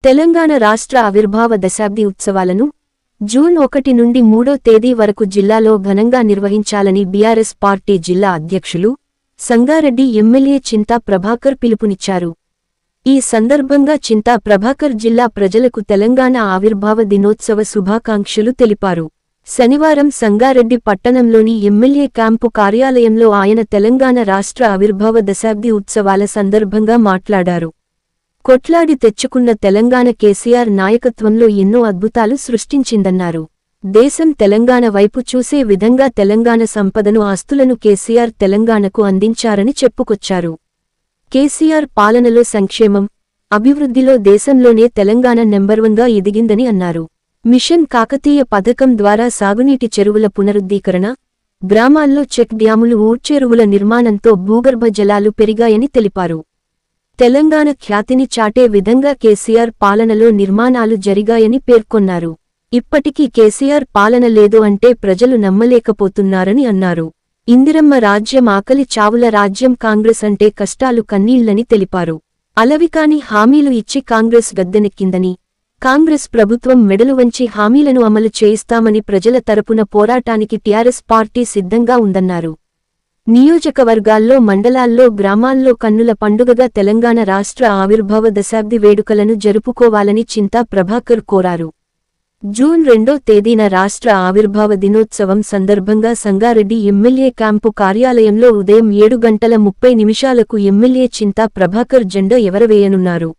తెలంగాణ రాష్ట్ర ఆవిర్భావ దశాబ్ది ఉత్సవాలను జూన్ 1 నుండి 3వ తేదీ వరకు జిల్లాలో ఘనంగా నిర్వహించాలని బీఆర్ఎస్ పార్టీ జిల్లా అధ్యక్షులు సంగారెడ్డి ఎమ్మెల్యే చింతా ప్రభాకర్ పిలుపునిచ్చారు. ఈ సందర్భంగా చింతా ప్రభాకర్ జిల్లా ప్రజలకు తెలంగాణ ఆవిర్భావ దినోత్సవ శుభాకాంక్షలు తెలిపారు. శనివారం సంగారెడ్డి పట్టణంలోని ఎమ్మెల్యే క్యాంపు కార్యాలయంలో ఆయన తెలంగాణ రాష్ట్ర ఆవిర్భావ దశాబ్ది ఉత్సవాల సందర్భంగా మాట్లాడారు. కొట్లాడి తెచ్చుకున్న తెలంగాణ కేసీఆర్ నాయకత్వంలో ఎన్నో అద్భుతాలు సృష్టించిందన్నారు. దేశం తెలంగాణ వైపు చూసే విధంగా తెలంగాణ సంపదను ఆస్తులను కేసీఆర్ తెలంగాణకు అందించారని చెప్పుకొచ్చారు. కేసీఆర్ పాలనలో సంక్షేమం, అభివృద్ధిలో దేశంలోనే తెలంగాణ నంబర్ 1గా ఎదిగిందని అన్నారు. మిషన్ కాకతీయ పథకం ద్వారా సాగునీటి చెరువుల పునరుద్ధీకరణ, గ్రామాల్లో చెక్ డ్యాములు ఊడ్చెరువుల నిర్మాణంతో భూగర్భ జలాలు పెరిగాయని తెలిపారు. తెలంగాణ ఖ్యాతిని చాటే విధంగా కేసీఆర్ పాలనలో నిర్మాణాలు జరిగాయని పేర్కొన్నారు. ఇప్పటికీ కేసీఆర్ పాలన లేదు అంటే ప్రజలు నమ్మలేకపోతున్నారని అన్నారు. ఇందిరమ్మ రాజ్యం ఆకలి చావుల రాజ్యం, కాంగ్రెస్ అంటే కష్టాలు కన్నీళ్లని తెలిపారు. అలవికాని హామీలు ఇచ్చి కాంగ్రెస్ గద్దెనెక్కిందని, కాంగ్రెస్ ప్రభుత్వం మెడలు వంచి హామీలను అమలు చేయిస్తామని ప్రజల తరపున పోరాటానికి టీఆర్ఎస్ పార్టీ సిద్ధంగా ఉందన్నారు. నియోజకవర్గాల్లో, మండలాల్లో, గ్రామాల్లో కన్నుల పండుగగా తెలంగాణ రాష్ట్ర ఆవిర్భావ దశాబ్ది వేడుకలను జరుపుకోవాలని చింతా ప్రభాకర్ కోరారు. జూన్ 2వ తేదీన రాష్ట్ర ఆవిర్భావ దినోత్సవం సందర్భంగా సంగారెడ్డి ఎమ్మెల్యే క్యాంపు కార్యాలయంలో ఉదయం 7:30 ఎమ్మెల్యే చింతా ప్రభాకర్ జెండా ఎగరవేయనున్నారు.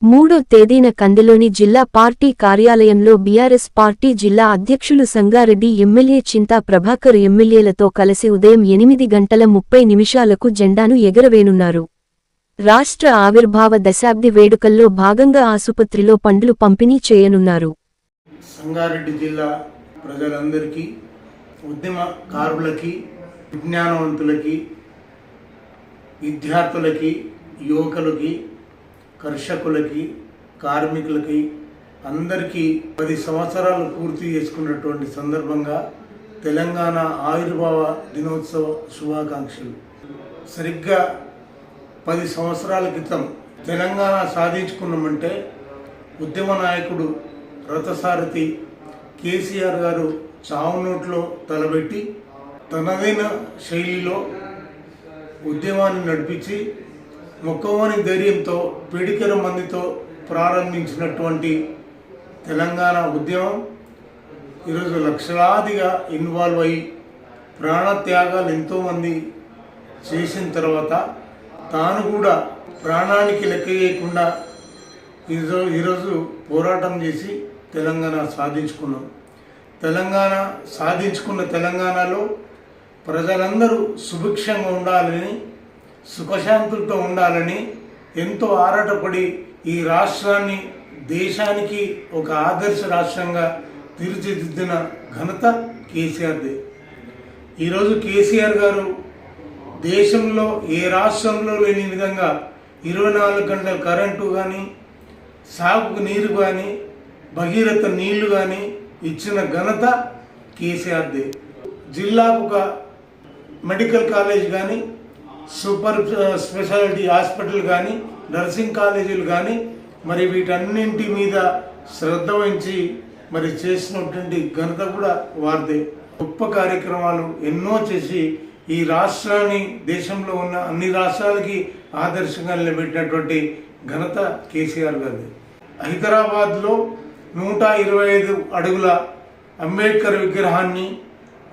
3వ తేదీన కందిలోని జిల్లా పార్టీ కార్యాలయంలో బీఆర్ఎస్ పార్టీ జిల్లా అధ్యక్షులు సంగారెడ్డి ఎమ్మెల్యే చింతా ప్రభాకర్ ఎమ్మెల్యేలతో కలిసి ఉదయం 8:30 జెండాను ఎగరవేనున్నారు. రాష్ట్ర ఆవిర్భావ దశాబ్ది వేడుకల్లో భాగంగా ఆసుపత్రిలో పండ్లు పంపిణీ చేయనున్నారు. సంగారెడ్డి జిల్లా ప్రజలందరికీ, ఉద్యమకారులకి, విజ్ఞానవంతులకి, విద్యార్థులకి, యువకులకి, కర్షకులకి, కార్మికులకి అందరికీ 10 సంవత్సరాలు పూర్తి చేసుకున్నటువంటి సందర్భంగా తెలంగాణ ఆవిర్భావ దినోత్సవ శుభాకాంక్షలు. సరిగ్గా 10 సంవత్సరాల క్రితం తెలంగాణ సాధించుకున్నామంటే ఉద్యమ నాయకుడు, రథసారథి కేసీఆర్ గారు చావు నోట్లో తలబెట్టి తనదైన శైలిలో ఉద్యమాన్ని నడిపించి మొక్కవని ధైర్యంతో, పిడికెర మందితో ప్రారంభించినటువంటి తెలంగాణ ఉద్యమం ఈరోజు లక్షలాదిగా ఇన్వాల్వ్ అయ్యి ప్రాణత్యాగాలు ఎంతోమంది చేసిన తర్వాత తాను కూడా ప్రాణానికి లెక్క చేయకుండా ఈరోజు పోరాటం చేసి తెలంగాణ సాధించుకున్నాం. సాధించుకున్న తెలంగాణలో ప్రజలందరూ సుభిక్షంగా ఉండాలని, సుఖశాంతులతో ఉండాలని ఎంతో ఆరాటపడి ఈ రాష్ట్రాన్ని దేశానికి ఒక ఆదర్శ రాష్ట్రంగా తీర్చిదిద్దిన ఘనత కేసీఆర్దే. ఈరోజు కేసీఆర్ గారు దేశంలో ఏ రాష్ట్రంలో లేని విధంగా 24 గంటల కరెంటు కానీ, సాగుకు నీరు కానీ, భగీరథ నీళ్లు కానీ ఇచ్చిన ఘనత కేసీఆర్దే. జిల్లాకు ఒక మెడికల్ కాలేజ్ కానీ, సూపర్ స్పెషాలిటీ హాస్పిటల్ కానీ, నర్సింగ్ కాలేజీలు కానీ మరి వీటన్నింటి మీద శ్రద్ధ వహించి మరి చేసినటువంటి ఘనత కూడా వారిదే. గొప్ప కార్యక్రమాలు ఎన్నో చేసి ఈ రాష్ట్రాన్ని దేశంలో ఉన్న అన్ని రాష్ట్రాలకి ఆదర్శంగా నిలబెట్టినటువంటి ఘనత కేసీఆర్ గారిది. హైదరాబాద్లో 125 అడుగుల అంబేద్కర్ విగ్రహాన్ని,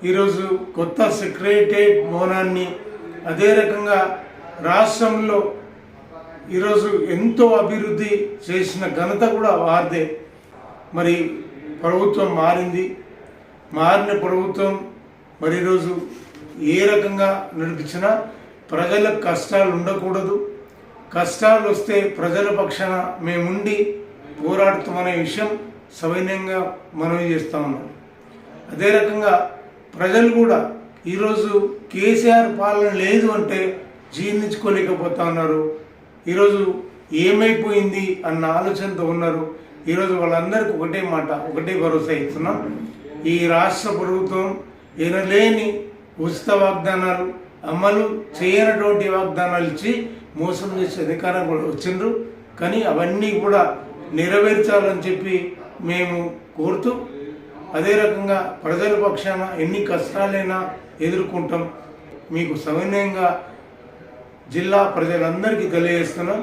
ఈరోజు కొత్త సెక్రటేరియట్ భవనాన్ని, అదే రకంగా రాష్ట్రంలో ఈరోజు ఎంతో అభివృద్ధి చేసిన ఘనత కూడా వారిదే. మరి ప్రభుత్వం మారిన ప్రభుత్వం మరి ఈరోజు ఏ రకంగా నడిపించినా ప్రజలకు కష్టాలు ఉండకూడదు, కష్టాలు వస్తే ప్రజల పక్షాన మేముండి పోరాడుతామనే విషయం సవినయంగా మనవి చేస్తూ ఉన్నాం. అదే రకంగా ప్రజలు కూడా ఈరోజు కేసీఆర్ పాలన లేదు అంటే జీర్ణించుకోలేకపోతా ఉన్నారు. ఈరోజు ఏమైపోయింది అన్న ఆలోచనతో ఉన్నారు. ఈరోజు వాళ్ళందరికీ ఒకటే మాట, ఒకటే భరోసా ఇస్తున్నాం. ఈ రాష్ట్ర ప్రభుత్వం ఎనలేని ఉచిత వాగ్దానాలు, అమలు చేయనటువంటి వాగ్దానాలు ఇచ్చి మోసం చేసే అధికారం కూడా వచ్చిండ్రు. కానీ అవన్నీ కూడా నెరవేర్చాలని చెప్పి మేము కోరుతూ, అదే రకంగా ప్రజల పక్షాన ఎన్ని కష్టాలైనా ఎదుర్కొంటాం మీకు సవినయంగా జిల్లా ప్రజలందరికీ తెలియజేస్తున్నాం.